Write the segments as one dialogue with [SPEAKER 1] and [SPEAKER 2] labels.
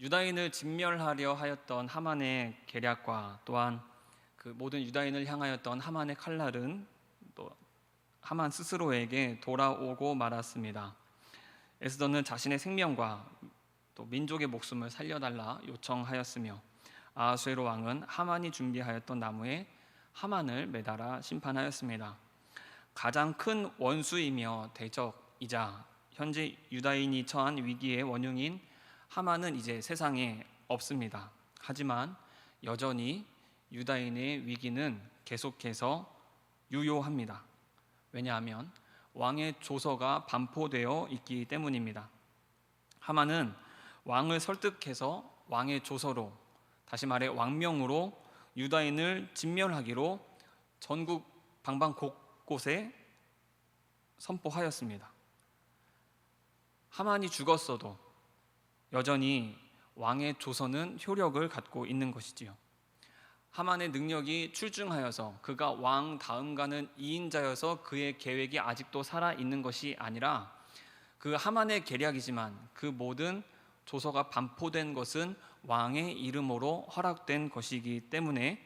[SPEAKER 1] 유다인을 진멸하려 하였던 하만의 계략과 또한 그 모든 유다인을 향하였던 하만의 칼날은 또 하만 스스로에게 돌아오고 말았습니다. 에스더는 자신의 생명과 또 민족의 목숨을 살려달라 요청하였으며 아하수에로 왕은 하만이 준비하였던 나무에 하만을 매달아 심판하였습니다. 가장 큰 원수이며 대적이자 현재 유다인이 처한 위기의 원흉인 하만은 이제 세상에 없습니다. 하지만 여전히 유다인의 위기는 계속해서 유효합니다. 왜냐하면 왕의 조서가 반포되어 있기 때문입니다. 하만은 왕을 설득해서 왕의 조서로, 다시 말해 왕명으로 유다인을 진멸하기로 전국 방방 곳곳에 선포하였습니다. 하만이 죽었어도 여전히 왕의 조서는 효력을 갖고 있는 것이지요. 하만의 능력이 출중하여서 그가 왕 다음가는 2인자여서 그의 계획이 아직도 살아있는 것이 아니라 그 하만의 계략이지만 그 모든 조서가 반포된 것은 왕의 이름으로 허락된 것이기 때문에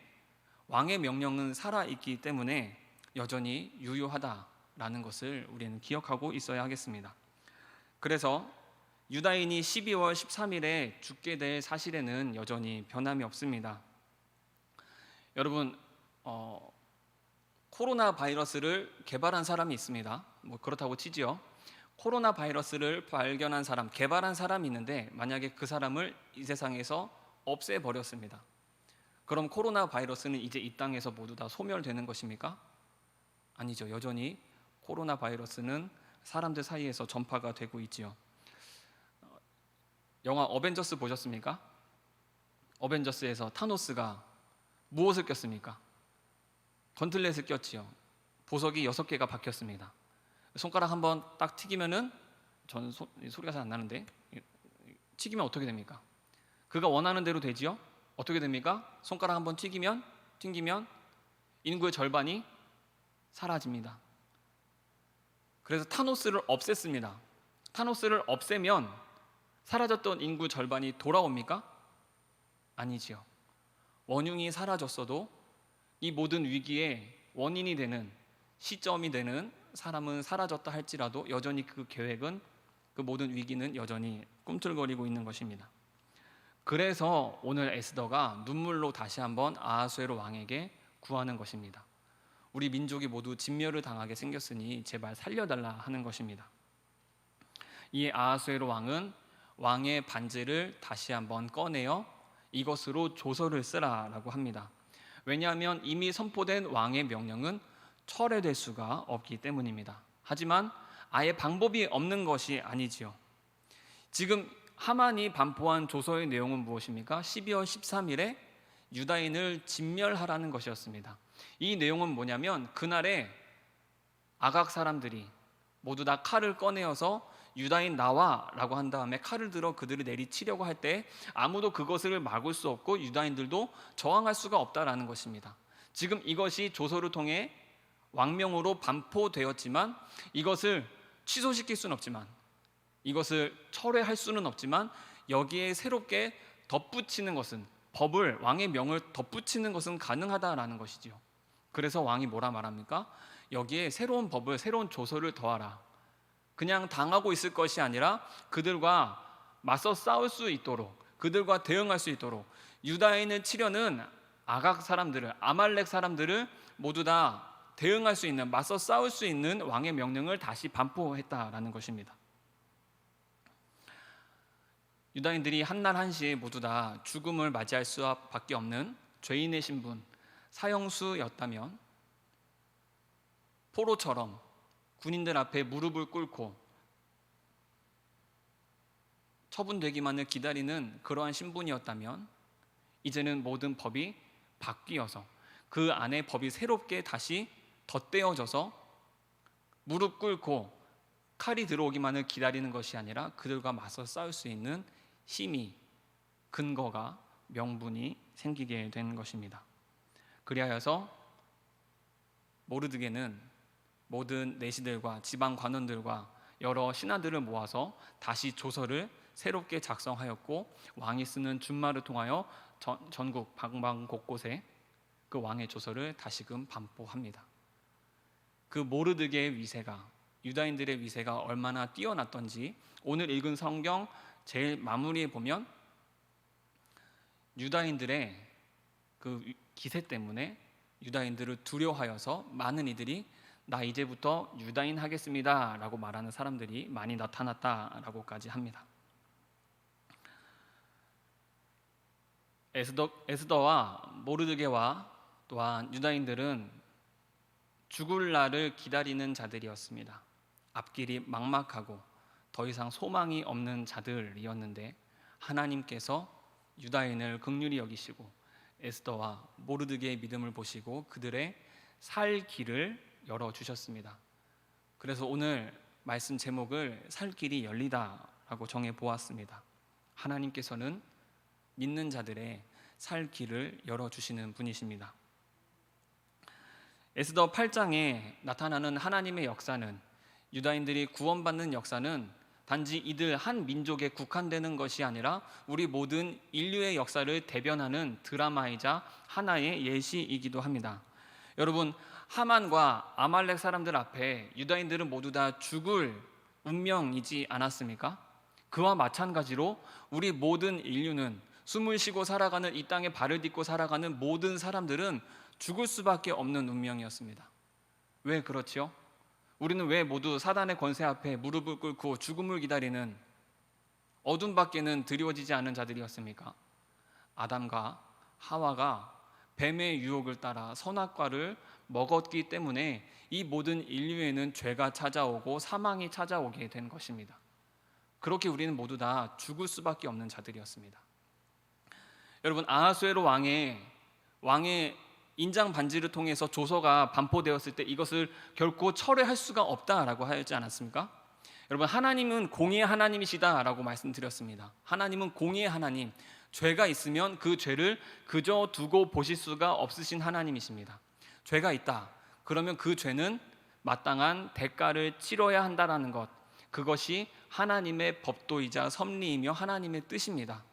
[SPEAKER 1] 왕의 명령은 살아있기 때문에 여전히 유효하다라는 것을 우리는 기억하고 있어야 하겠습니다. 그래서 유다인이 12월 13일에 죽게 될 사실에는 여전히 변함이 없습니다. 여러분, 코로나 바이러스를 개발한 사람이 있습니다. 그렇다고 치지요. 코로나 바이러스를 발견한 사람, 개발한 사람이 있는데 만약에 그 사람을 이 세상에서 없애버렸습니다. 그럼 코로나 바이러스는 이제 이 땅에서 모두 다 소멸되는 것입니까? 아니죠. 여전히 코로나 바이러스는 사람들 사이에서 전파가 되고 있지요. 영화 어벤져스 보셨습니까? 어벤져스에서 타노스가 무엇을 꼈습니까? 건틀렛을 꼈지요. 보석이 6개가 박혔습니다. 손가락 한번 딱 튀기면은, 저는 소리가 잘 안 나는데 튀기면 어떻게 됩니까? 그가 원하는 대로 되지요? 어떻게 됩니까? 손가락 한번 튕기면 인구의 절반이 사라집니다. 그래서 타노스를 없앴습니다. 타노스를 없애면 사라졌던 인구 절반이 돌아옵니까? 아니지요. 원흉이 사라졌어도 이 모든 위기의 원인이 되는, 시점이 되는 사람은 사라졌다 할지라도 여전히 그 계획은, 그 모든 위기는 여전히 꿈틀거리고 있는 것입니다. 그래서 오늘 에스더가 눈물로 다시 한번 아하수에로 왕에게 구하는 것입니다. 우리 민족이 모두 진멸을 당하게 생겼으니 제발 살려달라 하는 것입니다. 이에 아하수에로 왕은 왕의 반지를 다시 한번 꺼내어 이것으로 조서를 쓰라라고 합니다. 왜냐하면 이미 선포된 왕의 명령은 철회될 수가 없기 때문입니다. 하지만 아예 방법이 없는 것이 아니지요. 지금 하만이 반포한 조서의 내용은 무엇입니까? 12월 13일에 유다인을 진멸하라는 것이었습니다. 이 내용은 뭐냐면 그날에 아각 사람들이 모두 다 칼을 꺼내어서 유다인 나와 라고 한 다음에 칼을 들어 그들을 내리치려고 할 때 아무도 그것을 막을 수 없고 유다인들도 저항할 수가 없다라는 것입니다. 지금 이것이 조서를 통해 왕명으로 반포되었지만 이것을 취소시킬 수는 없지만, 이것을 철회할 수는 없지만 여기에 새롭게 덧붙이는 것은, 법을, 왕의 명을 덧붙이는 것은 가능하다라는 것이지요. 그래서 왕이 뭐라 말합니까? 여기에 새로운 법을, 새로운 조서를 더하라. 그냥 당하고 있을 것이 아니라 그들과 맞서 싸울 수 있도록, 그들과 대응할 수 있도록 유다인을 치려는 아각 사람들을, 아말렉 사람들을 모두 다 대응할 수 있는, 맞서 싸울 수 있는 왕의 명령을 다시 반포했다라는 것입니다. 유다인들이 한날 한시에 모두 다 죽음을 맞이할 수밖에 없는 죄인의 신분, 사형수였다면 포로처럼 군인들 앞에 무릎을 꿇고 처분되기만을 기다리는 그러한 신분이었다면 이제는 모든 법이 바뀌어서 그 안에 법이 새롭게 다시 덧대어져서 무릎 꿇고 칼이 들어오기만을 기다리는 것이 아니라 그들과 맞서 싸울 수 있는 힘이, 근거가, 명분이 생기게 된 것입니다. 그리하여서 모르드게는 모든 내시들과 지방 관원들과 여러 신하들을 모아서 다시 조서를 새롭게 작성하였고 왕이 쓰는 준말을 통하여 전국 방방 곳곳에 그 왕의 조서를 다시금 반포합니다. 그 모르드게의 위세가, 유다인들의 위세가 얼마나 뛰어났던지 오늘 읽은 성경 제일 마무리에 보면 유다인들의 그 기세 때문에 유다인들을 두려워하여서 많은 이들이 나 이제부터 유다인 하겠습니다 라고 말하는 사람들이 많이 나타났다라고까지 합니다. 에스더와 모르드게와 또한 유다인들은 죽을 날을 기다리는 자들이었습니다. 앞길이 막막하고 더 이상 소망이 없는 자들이었는데 하나님께서 유다인을 긍휼히 여기시고 에스더와 모르드게의 믿음을 보시고 그들의 살 길을 열어주셨습니다. 그래서 오늘 말씀 제목을 살 길이 열리다라고 정해 보았습니다. 하나님께서는 믿는 자들의 살 길을 열어주시는 분이십니다. 에스더 8장에 나타나는 하나님의 역사는, 유다인들이 구원받는 역사는 단지 이들 한 민족에 국한되는 것이 아니라 우리 모든 인류의 역사를 대변하는 드라마이자 하나의 예시이기도 합니다. 여러분, 하만과 아말렉 사람들 앞에 유다인들은 모두 다 죽을 운명이지 않았습니까? 그와 마찬가지로 우리 모든 인류는, 숨을 쉬고 살아가는 이 땅에 발을 딛고 살아가는 모든 사람들은 죽을 수밖에 없는 운명이었습니다. 왜 그렇지요? 우리는 왜 모두 사단의 권세 앞에 무릎을 꿇고 죽음을 기다리는 어둠밖에는 드리워지지 않은 자들이었습니까? 아담과 하와가 뱀의 유혹을 따라 선악과를 먹었기 때문에 이 모든 인류에는 죄가 찾아오고 사망이 찾아오게 된 것입니다. 그렇게 우리는 모두 다 죽을 수밖에 없는 자들이었습니다. 여러분, 아하수에로 왕의 인장 반지를 통해서 조서가 반포되었을 때 이것을 결코 철회할 수가 없다라고 하지 않았습니까? 여러분, 하나님은 공의의 하나님이시다라고 말씀드렸습니다. 하나님은 공의의 하나님, 죄가 있으면 그 죄를 그저 두고 보실 수가 없으신 하나님이십니다. 죄가 있다, 그러면 그 죄는 마땅한 대가를 치러야 한다라는 것, 그것이 하나님의 법도이자 섭리이며 하나님의 뜻입니다.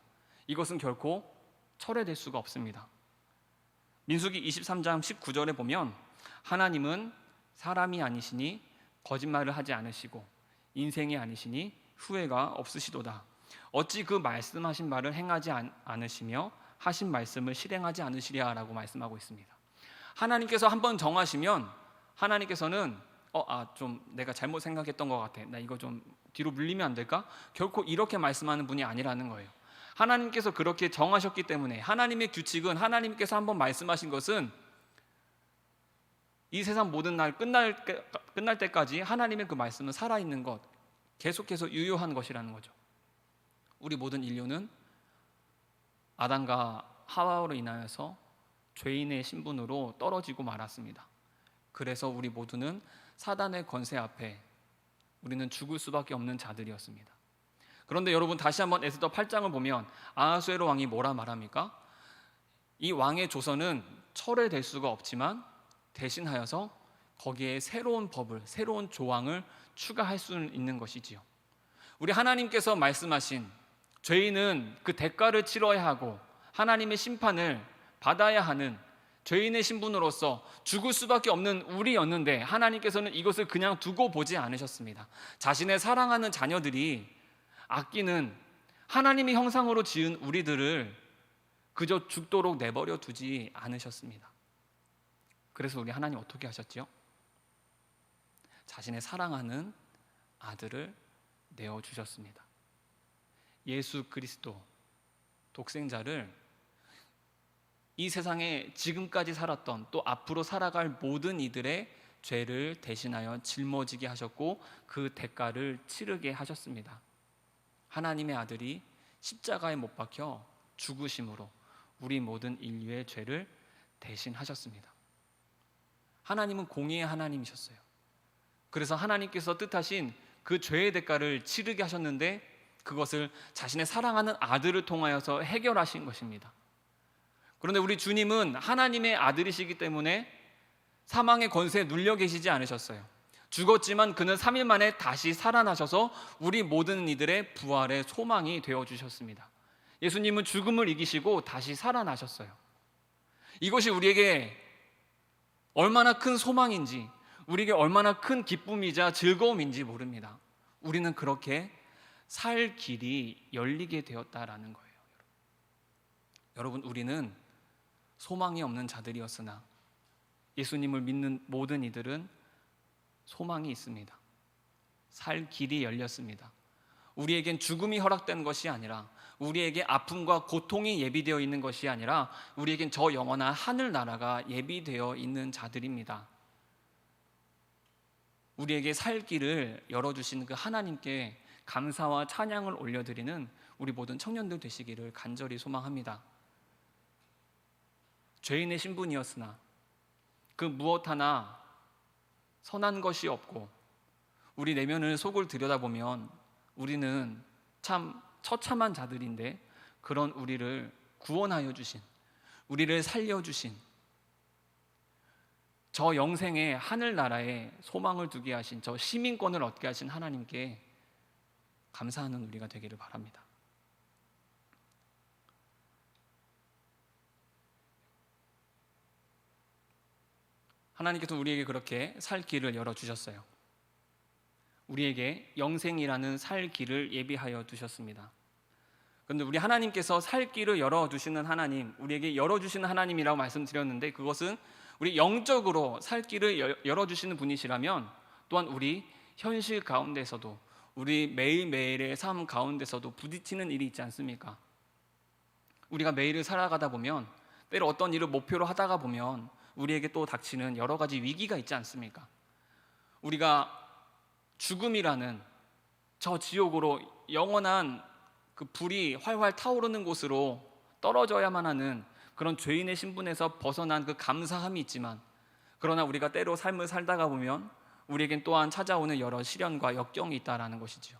[SPEAKER 1] 이것은 결코 철회될 수가 없습니다. 민수기 23장 19절에 보면 하나님은 사람이 아니시니 거짓말을 하지 않으시고 인생이 아니시니 후회가 없으시도다. 어찌 그 말씀하신 말을 행하지 않으시며 하신 말씀을 실행하지 않으시랴라고 말씀하고 있습니다. 하나님께서 한번 정하시면 하나님께서는 좀 내가 잘못 생각했던 것 같아, 나 이거 좀 뒤로 물리면 안 될까? 결코 이렇게 말씀하는 분이 아니라는 거예요. 하나님께서 그렇게 정하셨기 때문에, 하나님의 규칙은, 하나님께서 한번 말씀하신 것은 이 세상 모든 날 끝날 때까지 하나님의 그 말씀은 살아있는 것, 계속해서 유효한 것이라는 거죠. 우리 모든 인류는 아담과 하와로 인하여서 죄인의 신분으로 떨어지고 말았습니다. 그래서 우리 모두는 사단의 권세 앞에 우리는 죽을 수밖에 없는 자들이었습니다. 그런데 여러분, 다시 한번 에스더 8장을 보면 아하수에로 왕이 뭐라 말합니까? 이 왕의 조서는 철회될 수가 없지만 대신하여서 거기에 새로운 법을, 새로운 조항을 추가할 수 있는 것이지요. 우리 하나님께서 말씀하신 죄인은 그 대가를 치러야 하고 하나님의 심판을 받아야 하는 죄인의 신분으로서 죽을 수밖에 없는 우리였는데, 하나님께서는 이것을 그냥 두고 보지 않으셨습니다. 자신의 사랑하는 자녀들이 아끼는 하나님의 형상으로 지은 우리들을 그저 죽도록 내버려 두지 않으셨습니다. 그래서 우리 하나님 어떻게 하셨죠? 자신의 사랑하는 아들을 내어주셨습니다. 예수 그리스도 독생자를 이 세상에 지금까지 살았던, 또 앞으로 살아갈 모든 이들의 죄를 대신하여 짊어지게 하셨고 그 대가를 치르게 하셨습니다. 하나님의 아들이 십자가에 못 박혀 죽으심으로 우리 모든 인류의 죄를 대신하셨습니다. 하나님은 공의의 하나님이셨어요. 그래서 하나님께서 뜻하신 그 죄의 대가를 치르게 하셨는데 그것을 자신의 사랑하는 아들을 통하여서 해결하신 것입니다. 그런데 우리 주님은 하나님의 아들이시기 때문에 사망의 권세에 눌려 계시지 않으셨어요. 죽었지만 그는 3일 만에 다시 살아나셔서 우리 모든 이들의 부활의 소망이 되어 주셨습니다. 예수님은 죽음을 이기시고 다시 살아나셨어요. 이것이 우리에게 얼마나 큰 소망인지, 우리에게 얼마나 큰 기쁨이자 즐거움인지 모릅니다. 우리는 그렇게 살 길이 열리게 되었다라는 거예요. 여러분, 우리는 소망이 없는 자들이었으나 예수님을 믿는 모든 이들은 소망이 있습니다. 살 길이 열렸습니다. 우리에겐 죽음이 허락된 것이 아니라, 우리에게 아픔과 고통이 예비되어 있는 것이 아니라, 우리에겐 저 영원한 하늘나라가 예비되어 있는 자들입니다. 우리에게 살 길을 열어주신 그 하나님께 감사와 찬양을 올려드리는 우리 모든 청년들 되시기를 간절히 소망합니다. 죄인의 신분이었으나 그 무엇 하나 선한 것이 없고, 우리 내면을 속을 들여다보면 우리는 참 처참한 자들인데, 그런 우리를 구원하여 주신, 우리를 살려주신, 저 영생의 하늘나라에 소망을 두게 하신, 저 시민권을 얻게 하신 하나님께 감사하는 우리가 되기를 바랍니다. 하나님께서 우리에게 그렇게 살 길을 열어주셨어요. 우리에게 영생이라는 살 길을 예비하여 두셨습니다. 그런데 우리 하나님께서 살 길을 열어두시는 하나님, 우리에게 열어주시는 하나님이라고 말씀드렸는데, 그것은 우리 영적으로 살 길을 열어주시는 분이시라면, 또한 우리 현실 가운데서도, 우리 매일매일의 삶 가운데서도 부딪히는 일이 있지 않습니까? 우리가 매일을 살아가다 보면, 때로 어떤 일을 목표로 하다가 보면 우리에게 또 닥치는 여러 가지 위기가 있지 않습니까? 우리가 죽음이라는 저 지옥으로, 영원한 그 불이 활활 타오르는 곳으로 떨어져야만 하는 그런 죄인의 신분에서 벗어난 그 감사함이 있지만, 그러나 우리가 때로 삶을 살다가 보면 우리에겐 또한 찾아오는 여러 시련과 역경이 있다라는 것이죠.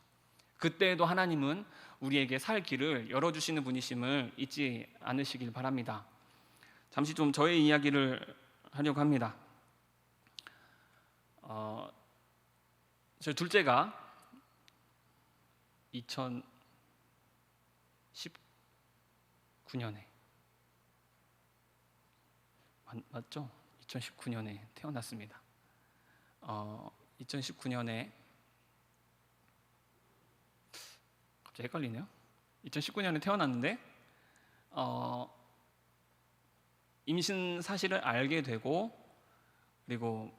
[SPEAKER 1] 그때에도 하나님은 우리에게 살 길을 열어주시는 분이심을 잊지 않으시길 바랍니다. 잠시 좀 저의 이야기를 하려고 합니다. 제 둘째가 2019년에 맞죠? 2019년에 태어났습니다. 2019년에 갑자기 헷갈리네요. 2019년에 태어났는데 임신 사실을 알게 되고, 그리고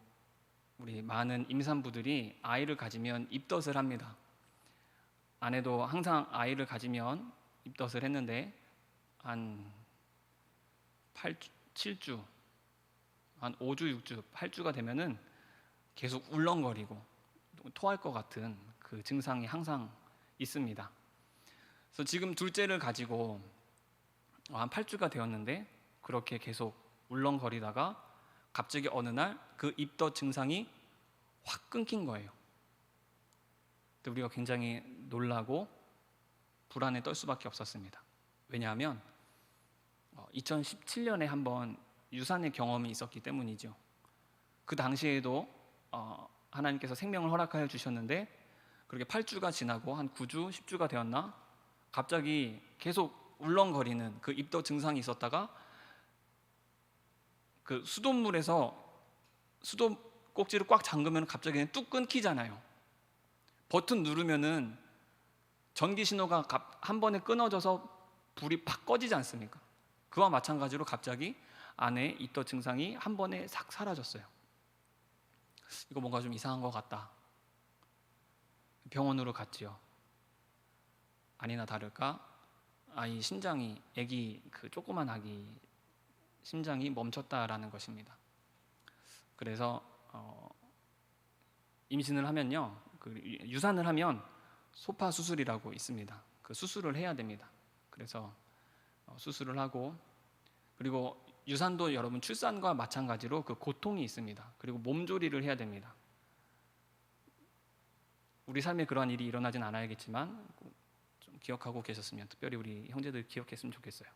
[SPEAKER 1] 우리 많은 임산부들이 아이를 가지면 입덧을 합니다. 아내도 항상 아이를 가지면 입덧을 했는데, 한 7주, 한 5주, 6주, 8주가 되면은 계속 울렁거리고 토할 것 같은 그 증상이 항상 있습니다. 그래서 지금 둘째를 가지고 한 8주가 되었는데, 그렇게 계속 울렁거리다가 갑자기 어느 날 그 입덧 증상이 확 끊긴 거예요. 그때 우리가 굉장히 놀라고 불안에 떨 수밖에 없었습니다. 왜냐하면 2017년에 한번 유산의 경험이 있었기 때문이죠. 그 당시에도 하나님께서 생명을 허락하여 주셨는데, 그렇게 8주가 지나고 한 9주, 10주가 되었나, 갑자기 계속 울렁거리는 그 입덧 증상이 있었다가, 그 수돗물에서 수도꼭지를 꽉 잠그면 갑자기 뚝 끊기잖아요. 버튼 누르면은 전기 신호가 한 번에 끊어져서 불이 팍 꺼지지 않습니까? 그와 마찬가지로 갑자기 안에 있던 증상이 한 번에 싹 사라졌어요. 이거 뭔가 좀 이상한 것 같다. 병원으로 갔지요. 아니나 다를까 아이 심장이, 아기, 그 조그만 아기 심장이 멈췄다라는 것입니다. 그래서 임신을 하면요, 그 유산을 하면 소파 수술이라고 있습니다. 그 수술을 해야 됩니다. 그래서 수술을 하고, 그리고 유산도 여러분 출산과 마찬가지로 그 고통이 있습니다. 그리고 몸조리를 해야 됩니다. 우리 삶에 그러한 일이 일어나진 않아야겠지만 좀 기억하고 계셨으면, 특별히 우리 형제들 기억했으면 좋겠어요.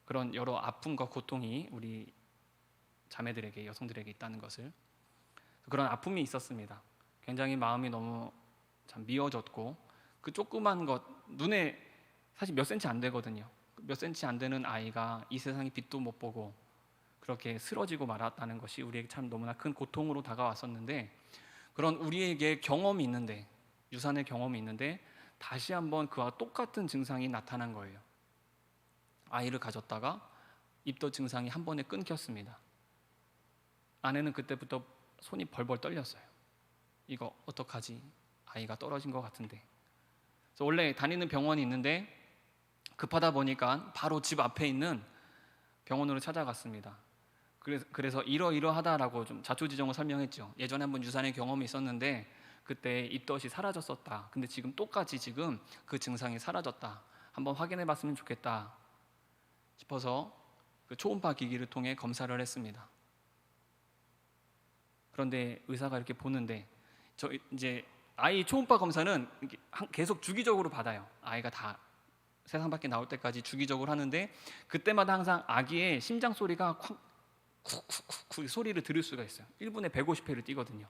[SPEAKER 1] 그런 여러 아픔과 고통이 우리 자매들에게, 여성들에게 있다는 것을. 그런 아픔이 있었습니다. 굉장히 마음이 너무 참 미워졌고, 그 조그만 것, 눈에 사실 몇 센치 안 되거든요. 몇 센치 안 되는 아이가 이 세상의 빛도 못 보고 그렇게 쓰러지고 말았다는 것이 우리에게 참 너무나 큰 고통으로 다가왔었는데, 그런 우리에게 경험이 있는데, 유산의 경험이 있는데 다시 한번 그와 똑같은 증상이 나타난 거예요. 아이를 가졌다가 입덧 증상이 한 번에 끊겼습니다. 아내는 그때부터 손이 벌벌 떨렸어요. 이거 어떡하지? 아이가 떨어진 것 같은데. 그래서 원래 다니는 병원이 있는데 급하다 보니까 바로 집 앞에 있는 병원으로 찾아갔습니다. 그래서 이러이러하다라고 좀 자초지종을 설명했죠. 예전에 한번 유산의 경험이 있었는데 그때 입덧이 사라졌었다. 근데 지금 똑같이 지금 그 증상이 사라졌다. 한번 확인해 봤으면 좋겠다 싶어서 그 초음파 기기를 통해 검사를 했습니다. 그런데 의사가 이렇게 보는데, 저 이제 아이 초음파 검사는 계속 주기적으로 받아요. 아이가 다 세상 밖에 나올 때까지 주기적으로 하는데, 그때마다 항상 아기의 심장 소리가 쿵쿵쿵쿵 소리를 들을 수가 있어요. 1분에 150회를 뛰거든요.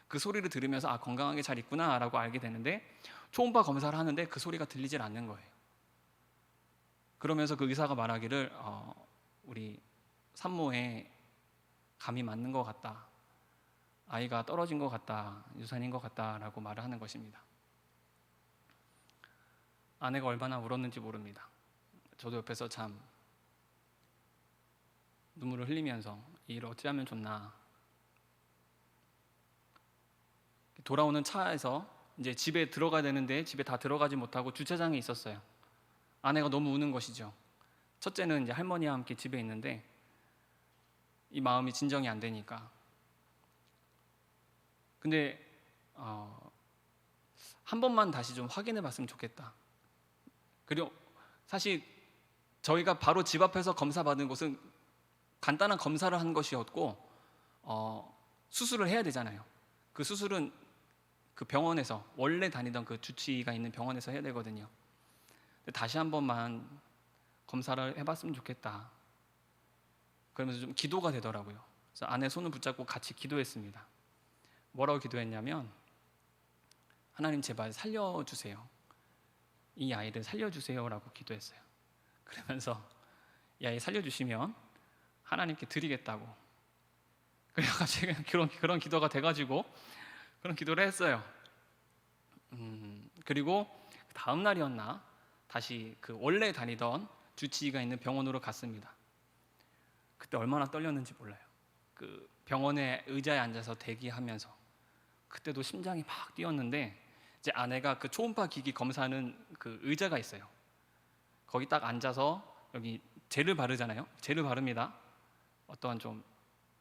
[SPEAKER 1] 그 소리를 들으면서 아, 건강하게 잘 있구나 라고 알게 되는데, 초음파 검사를 하는데 그 소리가 들리질 않는 거예요. 그러면서 그 의사가 말하기를 우리 산모에 감이 맞는 것 같다, 아이가 떨어진 것 같다, 유산인 것 같다라고 말을 하는 것입니다. 아내가 얼마나 울었는지 모릅니다. 저도 옆에서 참 눈물을 흘리면서 이 일을 어찌하면 좋나. 돌아오는 차에서 이제 집에 들어가야 되는데 집에 다 들어가지 못하고 주차장에 있었어요. 아내가 너무 우는 것이죠. 첫째는 이제 할머니와 함께 집에 있는데 이 마음이 진정이 안 되니까. 근데 한 번만 다시 좀 확인해 봤으면 좋겠다. 그리고 사실 저희가 바로 집 앞에서 검사 받은 곳은 간단한 검사를 한 것이었고 수술을 해야 되잖아요. 그 수술은 그 병원에서, 원래 다니던 그 주치의가 있는 병원에서 해야 되거든요. 다시 한 번만 검사를 해봤으면 좋겠다. 그러면서 좀 기도가 되더라고요. 그래서 아내 손을 붙잡고 같이 기도했습니다. 뭐라고 기도했냐면, 하나님 제발 살려주세요. 이 아이를 살려주세요 라고 기도했어요. 그러면서 이 아이 살려주시면 하나님께 드리겠다고. 그래가지고 그런 기도가 돼가지고 그런 기도를 했어요. 그리고 다음 날이었나 다시 그 원래 다니던 주치의가 있는 병원으로 갔습니다. 그때 얼마나 떨렸는지 몰라요. 그 병원의 의자에 앉아서 대기하면서 그때도 심장이 막 뛰었는데, 이제 아내가 그 초음파 기기 검사하는 그 의자가 있어요. 거기 딱 앉아서 여기 젤을 바르잖아요. 젤을 바릅니다. 어떠한 좀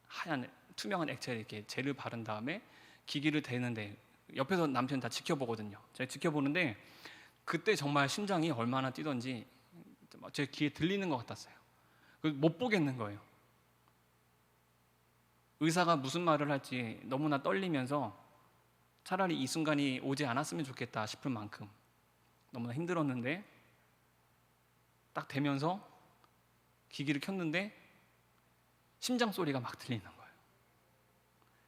[SPEAKER 1] 하얀 투명한 액체를 이렇게 젤을 바른 다음에 기기를 대는데, 옆에서 남편이 다 지켜보거든요. 제가 지켜보는데 그때 정말 심장이 얼마나 뛰던지 제 귀에 들리는 것 같았어요. 못 보겠는 거예요. 의사가 무슨 말을 할지 너무나 떨리면서 차라리 이 순간이 오지 않았으면 좋겠다 싶을 만큼 너무나 힘들었는데, 딱 되면서 기기를 켰는데 심장 소리가 막 들리는 거예요.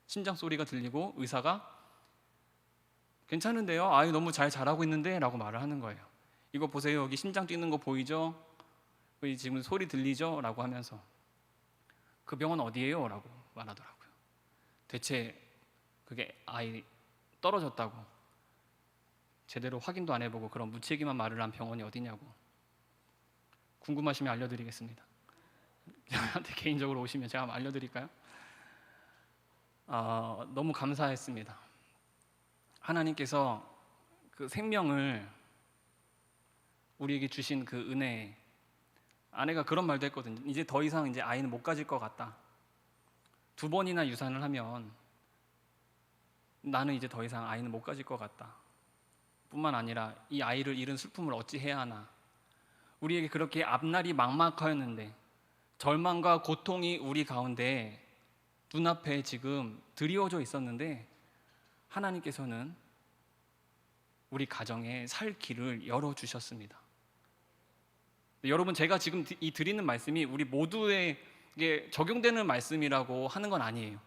[SPEAKER 1] 심장 소리가 들리고 의사가 괜찮은데요? 아유, 너무 잘 자라고 있는데? 라고 말을 하는 거예요. 이거 보세요. 여기 심장 뛰는 거 보이죠? 여기 지금 소리 들리죠? 라고 하면서 그 병원 어디예요? 라고 말하더라고요. 대체 그게 아이 떨어졌다고 제대로 확인도 안 해보고 그런 무책임한 말을 한 병원이 어디냐고. 궁금하시면 알려드리겠습니다. 저한테 개인적으로 오시면 제가 한번 알려드릴까요? 너무 감사했습니다. 하나님께서 그 생명을 우리에게 주신 그 은혜. 아내가 그런 말도 했거든요. 이제 더 이상 이제 아이는 못 가질 것 같다. 2번이나 유산을 하면 나는 이제 더 이상 아이는 못 가질 것 같다. 뿐만 아니라 이 아이를 잃은 슬픔을 어찌 해야 하나. 우리에게 그렇게 앞날이 막막하였는데, 절망과 고통이 우리 가운데 눈앞에 지금 드리워져 있었는데, 하나님께서는 우리 가정에 살 길을 열어주셨습니다. 여러분, 제가 지금 이 드리는 말씀이 우리 모두에게 적용되는 말씀이라고 하는 건 아니에요.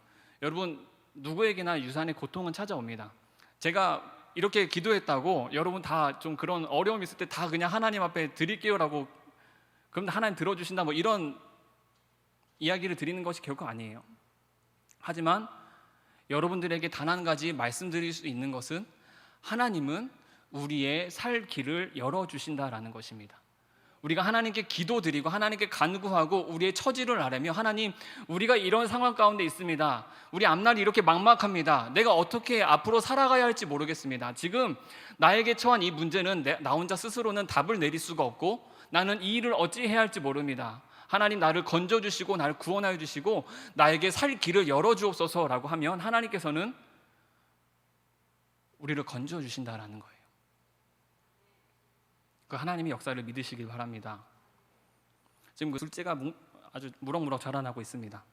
[SPEAKER 1] 여러분, 누구에게나 유산의 고통은 찾아옵니다. 제가 이렇게 기도했다고 여러분 다 좀 그런 어려움이 있을 때 다 그냥 하나님 앞에 드릴게요라고 그럼 하나님 들어주신다 뭐 이런 이야기를 드리는 것이 결코 아니에요. 하지만 여러분들에게 단 한 가지 말씀드릴 수 있는 것은 하나님은 우리의 살 길을 열어주신다라는 것입니다. 우리가 하나님께 기도드리고 하나님께 간구하고 우리의 처지를 아뢰며 하나님 우리가 이런 상황 가운데 있습니다. 우리 앞날이 이렇게 막막합니다. 내가 어떻게 앞으로 살아가야 할지 모르겠습니다. 지금 나에게 처한 이 문제는 나 혼자 스스로는 답을 내릴 수가 없고 나는 이 일을 어찌 해야 할지 모릅니다. 하나님 나를 건져주시고 나를 구원하여 주시고 나에게 살 길을 열어주옵소서라고 하면 하나님께서는 우리를 건져주신다라는 거예요. 그 하나님의 역사를 믿으시길 바랍니다. 지금 그 둘째가 아주 무럭무럭 자라나고 있습니다.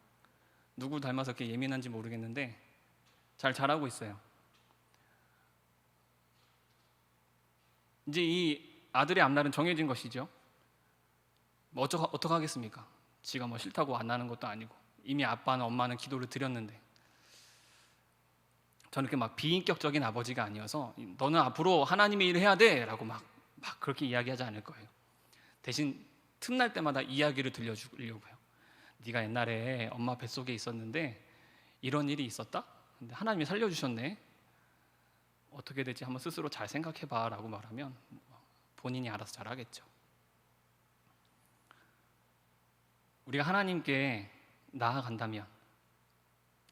[SPEAKER 1] 누구 닮아서 이렇게 예민한지 모르겠는데 잘 자라고 있어요. 이제 이 아들의 앞날은 정해진 것이죠. 뭐 어떡하겠습니까? 지가 뭐 싫다고 안 나는 것도 아니고 이미 아빠는 엄마는 기도를 드렸는데 저는 이렇게 막 비인격적인 아버지가 아니어서 너는 앞으로 하나님의 일을 해야 돼 라고 막 그렇게 이야기하지 않을 거예요. 대신 틈날 때마다 이야기를 들려주려고요. 네가 옛날에 엄마 뱃속에 있었는데 이런 일이 있었다? 근데 하나님이 살려주셨네. 어떻게 될지 한번 스스로 잘 생각해봐 라고 말하면 본인이 알아서 잘하겠죠. 우리가 하나님께 나아간다면,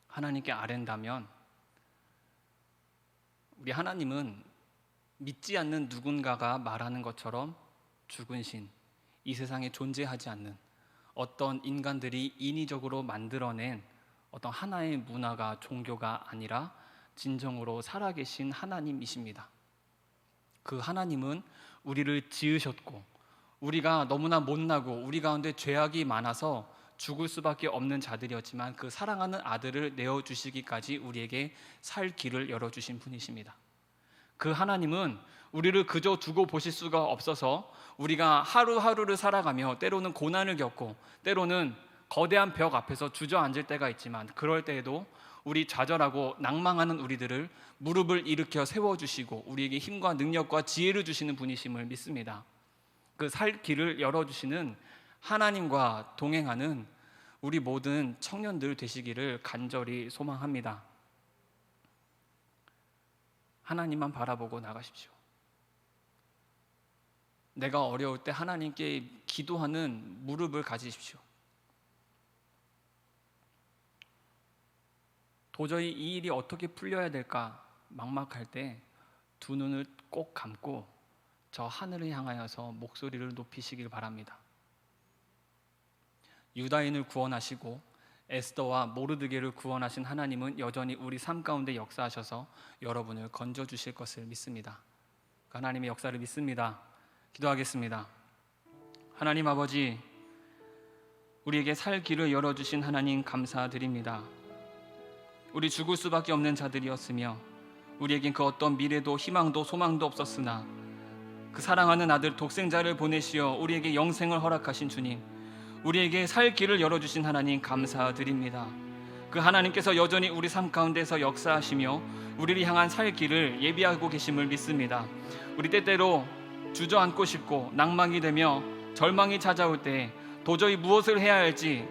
[SPEAKER 1] 하나님께 아랜다면 우리 하나님은 믿지 않는 누군가가 말하는 것처럼 죽은 신, 이 세상에 존재하지 않는 어떤 인간들이 인위적으로 만들어낸 어떤 하나의 문화가 종교가 아니라 진정으로 살아계신 하나님이십니다. 그 하나님은 우리를 지으셨고 우리가 너무나 못나고 우리 가운데 죄악이 많아서 죽을 수밖에 없는 자들이었지만 그 사랑하는 아들을 내어주시기까지 우리에게 살 길을 열어주신 분이십니다. 그 하나님은 우리를 그저 두고 보실 수가 없어서 우리가 하루하루를 살아가며 때로는 고난을 겪고 때로는 거대한 벽 앞에서 주저앉을 때가 있지만 그럴 때에도 우리 좌절하고 낭망하는 우리들을 무릎을 일으켜 세워주시고 우리에게 힘과 능력과 지혜를 주시는 분이심을 믿습니다. 그 살 길을 열어주시는 하나님과 동행하는 우리 모든 청년들 되시기를 간절히 소망합니다. 하나님만 바라보고 나가십시오. 내가 어려울 때 하나님께 기도하는 무릎을 가지십시오. 도저히 이 일이 어떻게 풀려야 될까 막막할 때 두 눈을 꼭 감고 저 하늘을 향하여서 목소리를 높이시길 바랍니다. 유다인을 구원하시고 에스더와 모르드게를 구원하신 하나님은 여전히 우리 삶 가운데 역사하셔서 여러분을 건져주실 것을 믿습니다. 하나님의 역사를 믿습니다. 기도하겠습니다. 하나님 아버지, 우리에게 살 길을 열어주신 하나님 감사드립니다. 우리 죽을 수밖에 없는 자들이었으며 우리에겐 그 어떤 미래도 희망도 소망도 없었으나 그 사랑하는 아들 독생자를 보내시어 우리에게 영생을 허락하신 주님, 우리에게 살 길을 열어주신 하나님 감사드립니다. 그 하나님께서 여전히 우리 삶 가운데서 역사하시며 우리를 향한 살 길을 예비하고 계심을 믿습니다. 우리 때때로 주저앉고 싶고 낭망이 되며 절망이 찾아올 때 도저히 무엇을 해야 할지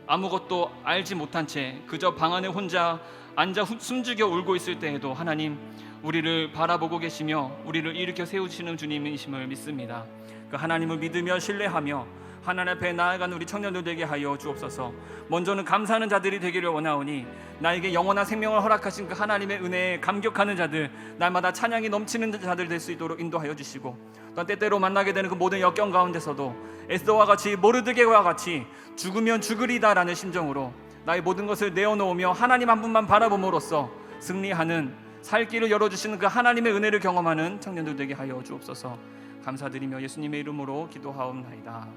[SPEAKER 1] 아무것도 알지 못한 채 그저 방 안에 혼자 앉아 숨죽여 울고 있을 때에도 하나님 우리를 바라보고 계시며 우리를 일으켜 세우시는 주님이심을 믿습니다. 그 하나님을 믿으며 신뢰하며 하나님 앞에 나아가는 우리 청년들 되게 하여 주옵소서. 먼저는 감사하는 자들이 되기를 원하오니 나에게 영원한 생명을 허락하신 그 하나님의 은혜에 감격하는 자들, 날마다 찬양이 넘치는 자들 될 수 있도록 인도하여 주시고 또 때때로 만나게 되는 그 모든 역경 가운데서도 에스더와 같이 모르드게와 같이 죽으면 죽으리다라는 심정으로 나의 모든 것을 내어놓으며 하나님 한 분만 바라봄으로써 승리하는 살 길을 열어주시는 그 하나님의 은혜를 경험하는 청년들 되게 하여 주옵소서. 감사드리며 예수님의 이름으로 기도하옵나이다.